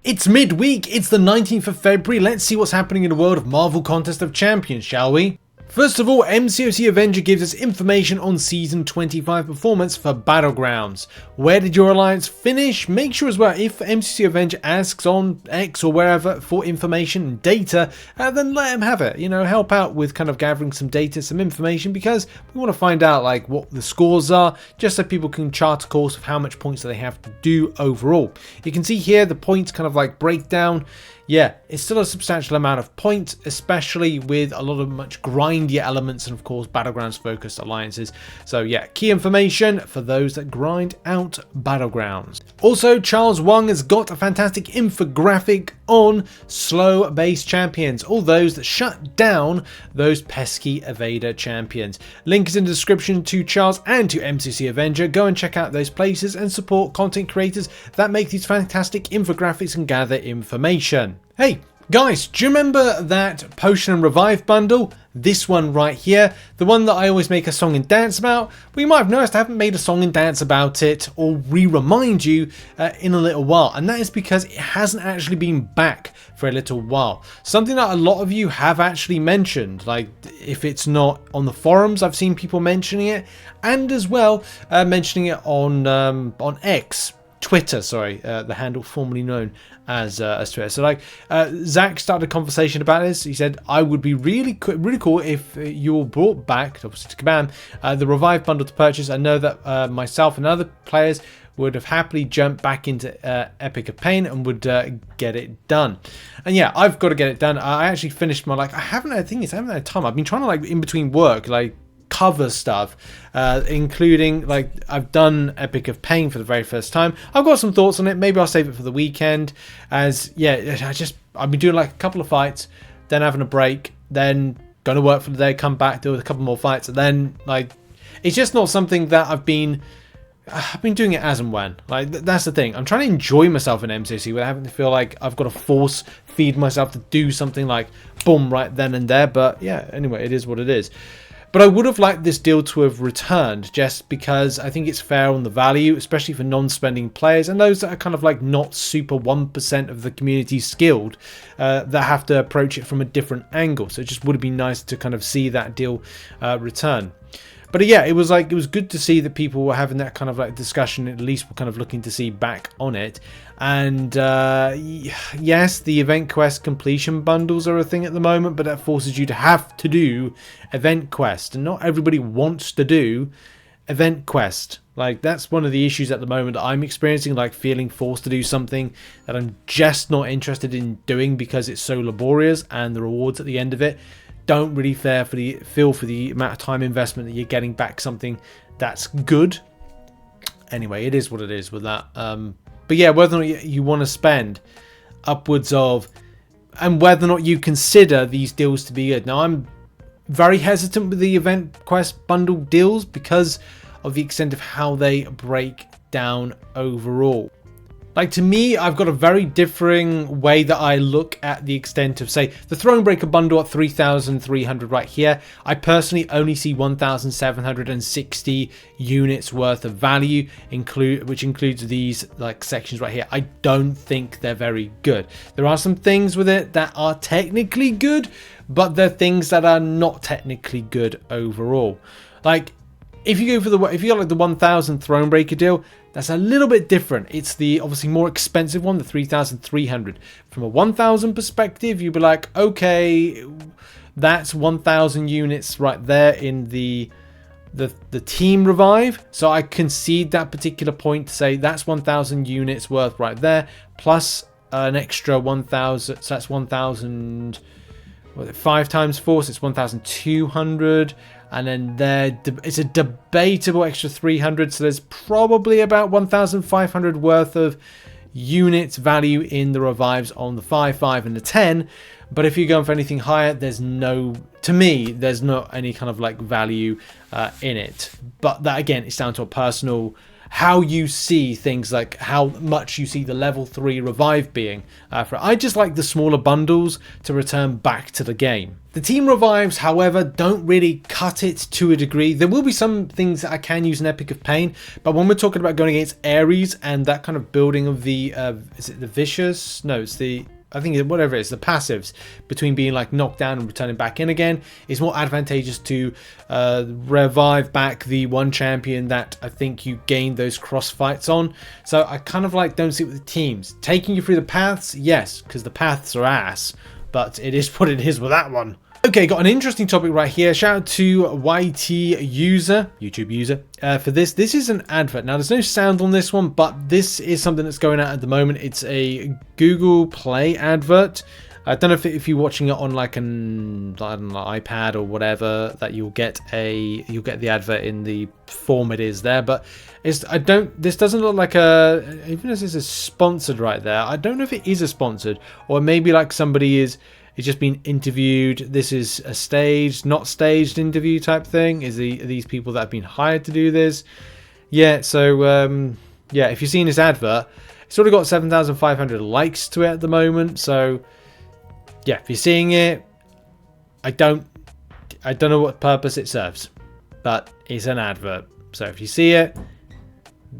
It's midweek, it's the 19th of February, let's see what's happening in the world of Marvel Contest of Champions, shall we? First of all, MCOC Avenger gives us information on Season 25 performance for Battlegrounds. Where did your alliance finish? Make sure as well, if MCOC Avenger asks on X or wherever for information and data, then let him have it. You know, help out with kind of gathering some data, some information, because we want to find out like what the scores are, just so people can chart a course of how much points they have to do overall. You can see here the points kind of like breakdown. Yeah, it's still a substantial amount of points, especially with a lot of much grindier elements and of course Battlegrounds focused alliances. So yeah, key information for those that grind out Battlegrounds. Also, Charles Wang has got a fantastic infographic on slow base champions, all those that shut down those pesky evader champions. Link is in the description to Charles and to MCC Avenger. Go and check out those places and support content creators that make these fantastic infographics and gather information. Hey guys, do you remember that Potion and Revive bundle? This one right here, the one that I always make a song and dance about? Well, you might have noticed I haven't made a song and dance about it or re-remind you in a little while, and that is because it hasn't actually been back for a little while. Something that a lot of you have actually mentioned, like if it's not on the forums, I've seen people mentioning it, and as well mentioning it on X. Twitter, sorry, the handle formerly known as Twitter. So like Zach started a conversation about this. He said, I would be really cool if you all brought back, obviously to Kabam, the Revive bundle to purchase. I know that myself and other players would have happily jumped back into Epic of Pain and would get it done. And yeah, I've got to get it done. I actually finished my, I haven't had time. I've been trying to, like, in between work, like, cover stuff, including, like, I've done Epic of Pain for the very first time. I've got some thoughts on it. Maybe I'll save it for the weekend, as yeah, I've been doing like a couple of fights, then having a break, then going to work for the day, come back, do a couple more fights, and then, like, it's just not something that I've been doing it as and when. Like, that's the thing. I'm trying to enjoy myself in MCC without having to feel like I've got to force feed myself to do something like boom right then and there. But yeah, anyway, it is what it is. But I would have liked this deal to have returned, just because I think it's fair on the value, especially for non-spending players and those that are kind of like not super 1% of the community skilled, that have to approach it from a different angle. So it just would have been nice to kind of see that deal return. But yeah, it was good to see that people were having that kind of like discussion, at least we're kind of looking to see back on it. And yes, the event quest completion bundles are a thing at the moment, but that forces you to have to do event quest, and not everybody wants to do event quest. Like, that's one of the issues at the moment that I'm experiencing, like feeling forced to do something that I'm just not interested in doing because it's so laborious, and the rewards at the end of it don't really feel for the amount of time investment that you're getting back something that's good. Anyway, it is what it is with that. But yeah, whether or not you want to spend upwards of, and whether or not you consider these deals to be good. Now, I'm very hesitant with the event quest bundle deals because of the extent of how they break down overall. Like, to me, I've got a very differing way that I look at the extent of, say, the Thronebreaker bundle at 3,300 right here. I personally only see 1,760 units worth of value, which includes these like sections right here. I don't think they're very good. There are some things with it that are technically good, but they're things that are not technically good overall. Like, if you go for if you got like the 1,000 Thronebreaker deal, that's a little bit different. It's the obviously more expensive one, the 3,300. From a 1,000 perspective, you'd be like, okay, that's 1,000 units right there in the team revive. So I concede that particular point to say that's 1,000 units worth right there, plus an extra 1,000. So that's 1,000. 5 times 4, so it's 1,200. And then it's a debatable extra 300, so there's probably about 1,500 worth of units value in the revives on the 5, 5, and the 10. But if you're going for anything higher, there's not any kind of like value in it. But that, again, it's down to a personal how you see things, like how much you see the level 3 revive being. I just like the smaller bundles to return back to the game. The team revives, however, don't really cut it to a degree. There will be some things that I can use in Epic of Pain, but when we're talking about going against Ares and that kind of building of the, is it the Vicious? No, it's the, I think whatever it is, the passives between being like knocked down and returning back in again, it's more advantageous to revive back the one champion that I think you gained those cross fights on. So I kind of like don't see it with the teams. Taking you through the paths, yes, because the paths are ass, but it is what it is with that one. Okay, got an interesting topic right here. Shout out to YT user, YouTube user, for this. This is an advert. Now, there's no sound on this one, but this is something that's going out at the moment. It's a Google Play advert. I don't know if you're watching it on like an, I don't know, iPad or whatever, that you'll get the advert in the form it is there. But this doesn't look like a, even as this is sponsored right there, I don't know if it is a sponsored, or maybe like somebody is just being interviewed. This is a staged, not staged interview type thing. Are these people that have been hired to do this? Yeah, so yeah, if you're seeing this advert, it's already got 7,500 likes to it at the moment. So yeah, if you're seeing it, I don't know what purpose it serves, but it's an advert. So if you see it,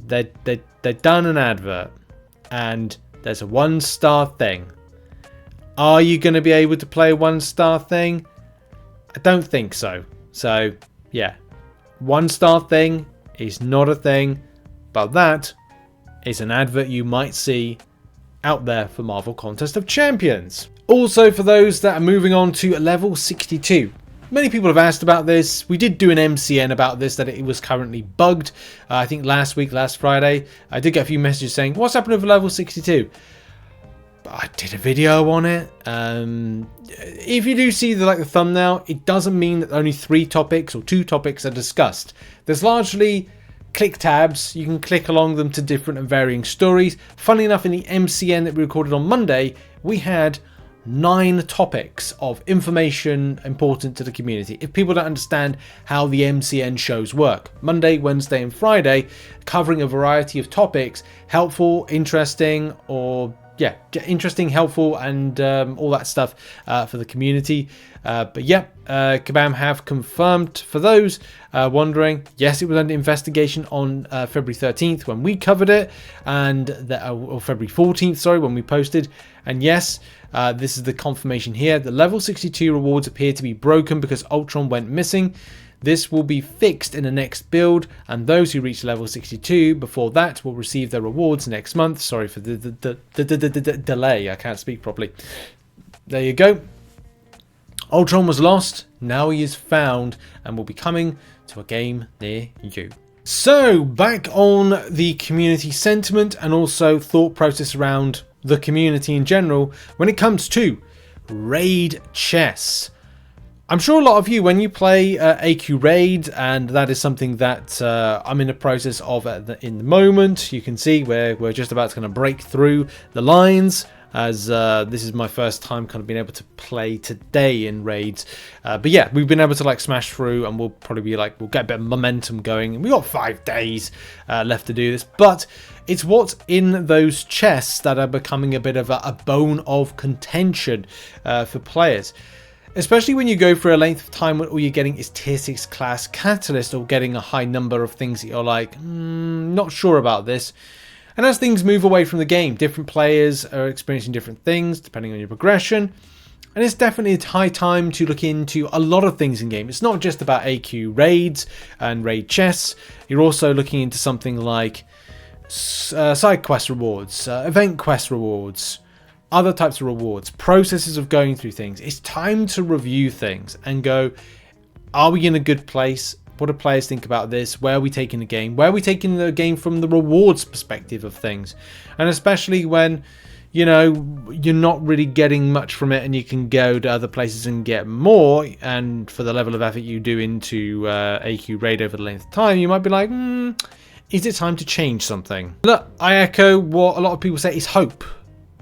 they've done an advert, and there's a 1-star thing. Are you going to be able to play a 1-star thing? I don't think so. So yeah, 1-star thing is not a thing, but that is an advert you might see out there for Marvel Contest of Champions. Also, for those that are moving on to level 62, many people have asked about this. We did do an MCN about this, that it was currently bugged. I think last Friday, I did get a few messages saying, what's happening with level 62? I did a video on it. If you do see the thumbnail, it doesn't mean that only 3 topics or 2 topics are discussed. There's largely click tabs. You can click along them to different and varying stories. Funnily enough, in the MCN that we recorded on Monday, we had 9 topics of information important to the community. If people don't understand how the MCN shows work, Monday, Wednesday and Friday, covering a variety of topics, helpful, interesting, or yeah, interesting, helpful, and all that stuff for the community. But yeah, Kabam have confirmed, for those wondering, yes, it was under investigation on February 13th when we covered it, and or February 14th, sorry, when we posted. And yes, this is the confirmation here. The level 62 rewards appear to be broken because Ultron went missing. This will be fixed in the next build, and those who reach level 62 before that will receive their rewards next month. Sorry for the delay, I can't speak properly. There you go. Ultron was lost, now he is found, and will be coming to a game near you. So, back on the community sentiment and also thought process around the community in general when it comes to raid chess. I'm sure a lot of you, when you play AQ Raid, and that is something that I'm in the process of in the moment, you can see we're just about to kind of break through the lines, as this is my first time kind of being able to play today in raids. But yeah, we've been able to smash through, and we'll probably be we'll get a bit of momentum going. We've got 5 days left to do this, but it's what's in those chests that are becoming a bit of a bone of contention for players. Especially when you go for a length of time when all you're getting is tier 6 class catalyst, or getting a high number of things that you're like, not sure about this. And as things move away from the game, different players are experiencing different things depending on your progression. And it's definitely a high time to look into a lot of things in game. It's not just about AQ raids and raid chests. You're also looking into something like side quest rewards, event quest rewards, other types of rewards, processes of going through things. It's time to review things and go, are we in a good place? What do players think about this? Where are we taking the game? Where are we taking the game from the rewards perspective of things? And especially when, you know, you're not really getting much from it, and you can go to other places and get more, and for the level of effort you do into AQ Raid over the length of time, you might be like, is it time to change something? Look, I echo what a lot of people say is hope.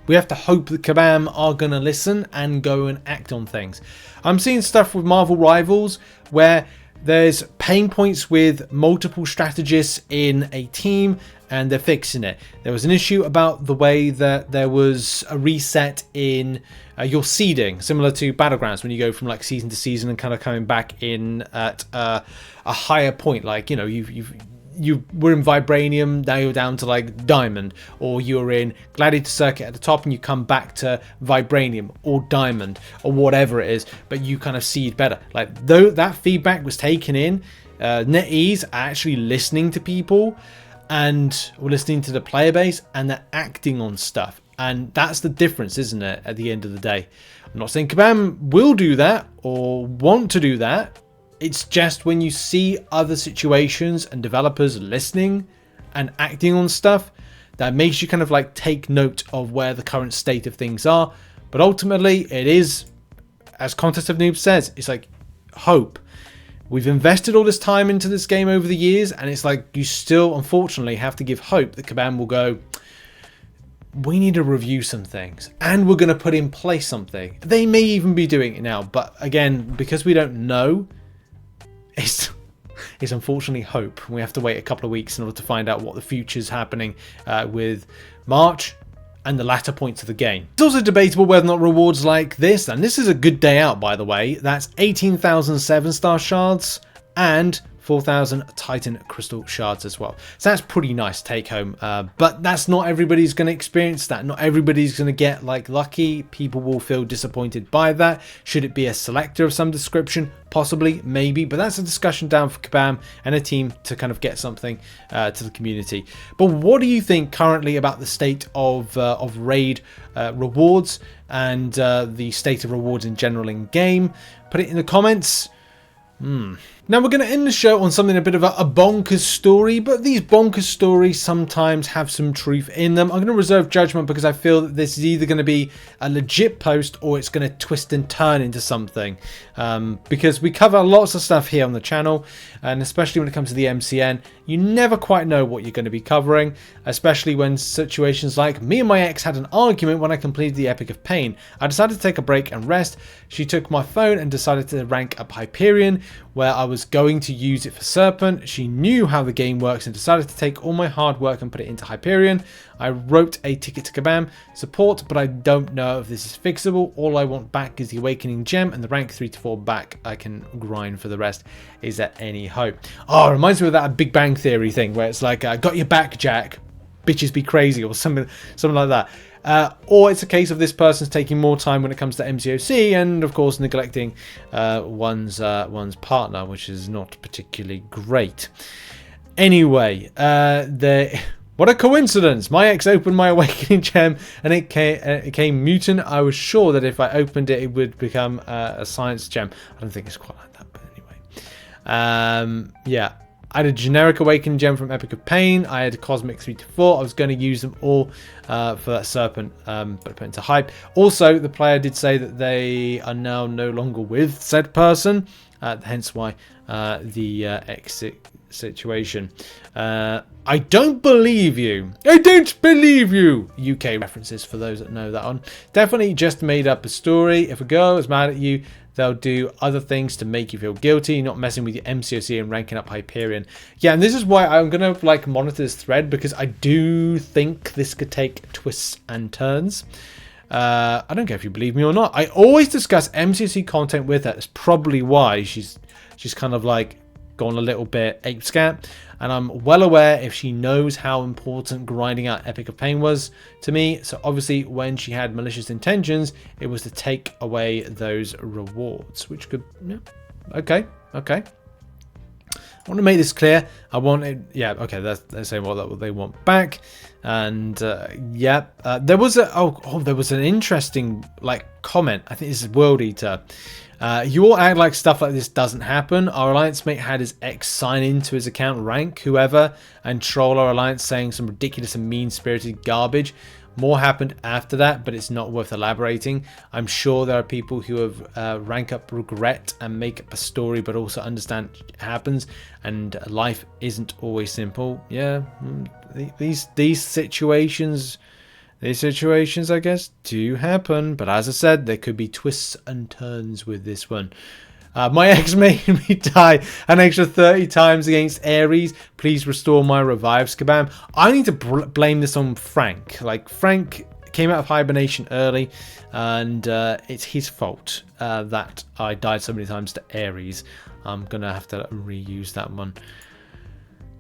We have to hope that Kabam are going to listen and go and act on things. I'm seeing stuff with Marvel Rivals where there's pain points with multiple strategists in a team and they're fixing it. There was an issue about the way that there was a reset in your seeding, similar to Battlegrounds, when you go from like season to season and kind of coming back in at a higher point. Like, you know, you were in Vibranium, now you're down to like Diamond, or you're in Gladiator Circuit at the top and you come back to Vibranium or Diamond or whatever it is, but you kind of seed better. Like, though that feedback was taken in, NetEase are actually listening to people and we're listening to the player base and they're acting on stuff. And that's the difference, isn't it, at the end of the day? I'm not saying Kabam will do that or want to do that. It's just when you see other situations and developers listening and acting on stuff, that makes you kind of like take note of where the current state of things are. But ultimately, it is, as Contest of Noobs says, it's like hope. We've invested all this time into this game over the years, and it's like you still, unfortunately, have to give hope that Kabam will go, we need to review some things and we're going to put in place something. They may even be doing it now, but again, because we don't know, it's unfortunately hope. We have to wait a couple of weeks in order to find out what the future's happening with March and the latter points of the game. It's also debatable whether or not rewards like this, and this is a good day out by the way, that's 18,000 7-star shards and 4,000 Titan Crystal Shards as well. So that's pretty nice take home, but that's not everybody's going to experience that. Not everybody's going to get like lucky. People will feel disappointed by that. Should it be a selector of some description? Possibly, maybe, but that's a discussion down for Kabam and a team to kind of get something to the community. But what do you think currently about the state of raid rewards and the state of rewards in general in game? Put it in the comments. Now we're going to end the show on something a bit of a bonkers story, but these bonkers stories sometimes have some truth in them. I'm going to reserve judgment because I feel that this is either going to be a legit post or it's going to twist and turn into something. Because we cover lots of stuff here on the channel, and especially when it comes to the MCN, you never quite know what you're going to be covering, especially when situations like me and my ex had an argument when I completed the Epic of Pain. I decided to take a break and rest. She took my phone and decided to rank up Hyperion, where I was going to use it for Serpent. She knew how the game works and decided to take all my hard work and put it into Hyperion. I wrote a ticket to Kabam support, but I don't know if this is fixable. All I want back is the Awakening Gem and the rank 3 to 4 back. I can grind for the rest. Is there any hope? Oh, it reminds me of that Big Bang Theory thing where it's like, got your back, Jack. Bitches be crazy, or something like that. Or it's a case of this person's taking more time when it comes to MCOC and of course neglecting one's partner, which is not particularly great. Anyway, what a coincidence. My ex opened my Awakening Gem and it came mutant. I was sure that if I opened it, it would become a Science Gem. I don't think it's quite like that, but anyway. Yeah. I had a generic Awakening Gem from Epic of Pain. I had a Cosmic 3 to 4. I was going to use them all for that Serpent, but I put into Hype. Also, the player did say that they are now no longer with said person, hence why the exit situation. I don't believe you. I don't believe you. UK references for those that know that one. Definitely just made up a story. If a girl is mad at you, they'll do other things to make you feel guilty, not messing with your MCOC and ranking up Hyperion. Yeah, and this is why I'm going to like monitor this thread, because I do think this could take twists and turns. I don't care if you believe me or not. I always discuss MCOC content with her. That's probably why she's kind of like gone a little bit ape scat. And I'm well aware if she knows how important grinding out Epic of Pain was to me. So obviously when she had malicious intentions, it was to take away those rewards, which could, yeah, okay. I want to make this clear. I want it, yeah, okay, they're saying what they want back. And yeah, there was there was an interesting like comment. I think this is World Eater. You all act like stuff like this doesn't happen. Our alliance mate had his ex sign into his account, rank whoever, and troll our alliance saying some ridiculous and mean-spirited garbage. More happened after that, but it's not worth elaborating. I'm sure there are people who have rank up regret and make up a story, but also understand it happens and life isn't always simple. Yeah, these situations... These situations, I guess, do happen. But as I said, there could be twists and turns with this one. My ex made me die an extra 30 times against Ares. Please restore my revives, Kabam. I need to blame this on Frank. Like, Frank came out of hibernation early, and it's his fault that I died so many times to Ares. I'm going to have to reuse that one.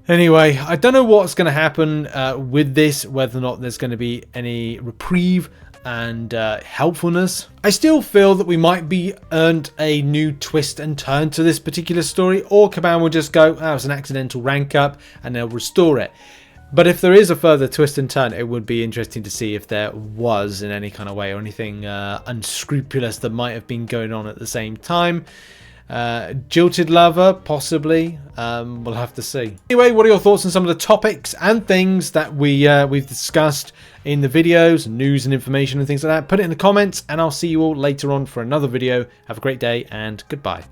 Anyway, I don't know what's going to happen with this, whether or not there's going to be any reprieve and helpfulness. I still feel that we might be earned a new twist and turn to this particular story, or Kabam will just go, oh, it's an accidental rank up, and they'll restore it. But if there is a further twist and turn, it would be interesting to see if there was in any kind of way, or anything unscrupulous that might have been going on at the same time. Jilted lover, possibly. We'll have to see. Anyway, what are your thoughts on some of the topics and things that we've discussed in the videos, news and information and things like that? Put it in the comments, and I'll see you all later on for another video. Have a great day, and goodbye.